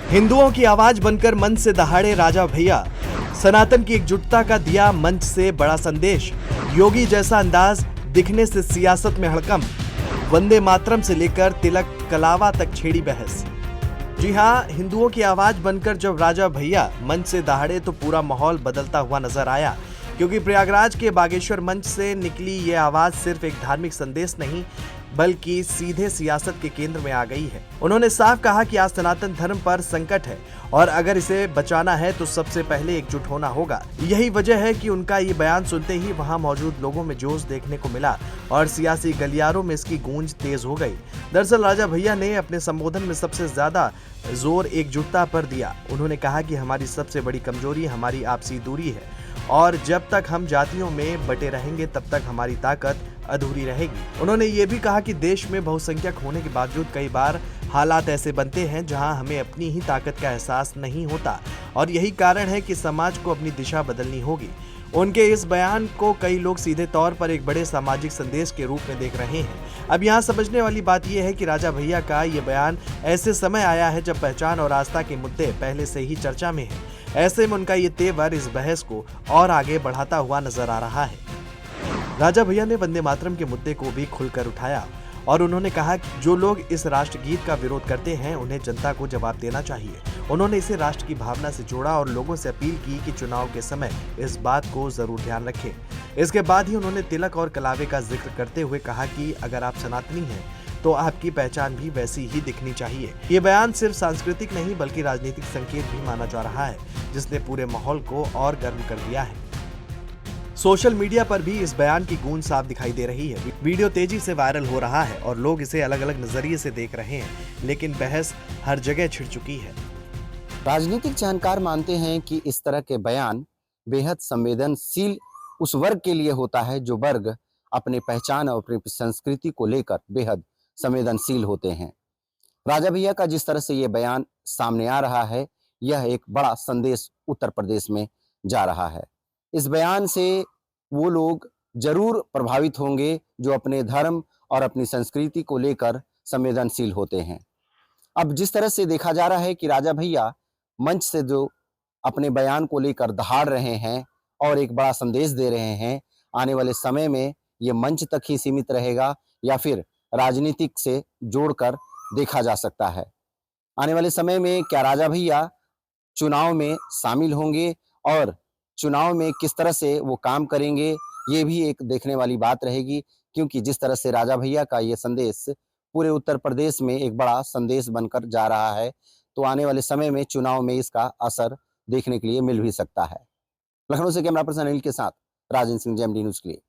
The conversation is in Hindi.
हिंदुओं की आवाज बनकर मंच से दहाड़े राजा भैया। सनातन की एकजुटता का दिया मंच से बड़ा संदेश। योगी जैसा अंदाज दिखने से सियासत में हड़कंप। वंदे मातरम से लेकर तिलक कलावा तक छेड़ी बहस। जी हां, हिंदुओं की आवाज बनकर जब राजा भैया मंच से दहाड़े तो पूरा माहौल बदलता हुआ नजर आया, क्योंकि प्रयागराज के बागेश्वर मंच से निकली ये आवाज सिर्फ एक धार्मिक संदेश नहीं बल्कि सीधे सियासत के केंद्र में आ गई है। उन्होंने साफ कहा कि आज सनातन धर्म पर संकट है और अगर इसे बचाना है तो सबसे पहले एकजुट होना होगा। यही वजह है कि उनका ये बयान सुनते ही वहां मौजूद लोगों में जोश देखने को मिला और सियासी गलियारों में इसकी गूंज तेज हो गई। दरअसल राजा भैया ने अपने संबोधन में सबसे ज्यादा जोर एकजुटता पर दिया। उन्होंने कहा कि हमारी सबसे बड़ी कमजोरी हमारी आपसी दूरी है और जब तक हम जातियों में बटे रहेंगे तब तक हमारी ताकत अधूरी रहेगी। उन्होंने ये भी कहा कि देश में बहुसंख्यक होने के बावजूद कई बार हालात ऐसे बनते हैं जहां हमें अपनी ही ताकत का एहसास नहीं होता और यही कारण है कि समाज को अपनी दिशा बदलनी होगी। उनके इस बयान को कई लोग सीधे तौर पर एक बड़े सामाजिक संदेश के रूप में देख रहे हैं। अब यहाँ समझने वाली बात यह है कि राजा भैया का ये बयान ऐसे समय आया है जब पहचान और आस्था के मुद्दे पहले से ही चर्चा में हैं। ऐसे में उनका ये तेवर इस बहस को और आगे बढ़ाता हुआ नजर आ रहा है। राजा भैया ने वंदे मातरम के मुद्दे को भी खुलकर उठाया और उन्होंने कहा कि जो लोग इस राष्ट्रगीत का विरोध करते हैं उन्हें जनता को जवाब देना चाहिए। उन्होंने इसे राष्ट्र की भावना से जोड़ा और लोगों से अपील की कि चुनाव के समय इस बात को जरूर ध्यान रखें। इसके बाद ही उन्होंने तिलक और कलावे का जिक्र करते हुए कहा कि अगर आप सनातनी हैं तो आपकी पहचान भी वैसी ही दिखनी चाहिए। ये बयान सिर्फ सांस्कृतिक नहीं बल्कि राजनीतिक संकेत भी माना जा रहा है, जिसने पूरे माहौल को और गर्म कर दिया है। सोशल मीडिया पर भी इस बयान की गूंज साफ दिखाई दे रही है। वीडियो तेजी से वायरल हो रहा है और लोग इसे अलग अलग नजरिए से देख रहे हैं, लेकिन बहस हर जगह छिड़ चुकी है। राजनीतिक जानकार मानते हैं कि इस तरह के बयान बेहद संवेदनशील उस वर्ग के लिए होता है जो वर्ग अपनी पहचान और अपनी संस्कृति को लेकर बेहद संवेदनशील होते हैं। राजा भैया का जिस तरह से ये बयान सामने आ रहा है, यह एक बड़ा संदेश उत्तर प्रदेश में जा रहा है। इस बयान से वो लोग जरूर प्रभावित होंगे जो अपने धर्म और अपनी संस्कृति को लेकर संवेदनशील होते हैं। अब जिस तरह से देखा जा रहा है कि राजा भैया मंच से जो अपने बयान को लेकर दहाड़ रहे हैं और एक बड़ा संदेश दे रहे हैं, आने वाले समय में ये मंच तक ही सीमित रहेगा या फिर राजनीतिक से जोड़कर देखा जा सकता है। आने वाले समय में क्या राजा भैया चुनाव में शामिल होंगे और चुनाव में किस तरह से वो काम करेंगे, ये भी एक देखने वाली बात रहेगी, क्योंकि जिस तरह से राजा भैया का ये संदेश पूरे उत्तर प्रदेश में एक बड़ा संदेश बनकर जा रहा है, तो आने वाले समय में चुनाव में इसका असर देखने के लिए मिल भी सकता है। लखनऊ से कैमरा पर्सन अनिल के साथ राजेंद्र सिंह, जेएमडी न्यूज़ के लिए।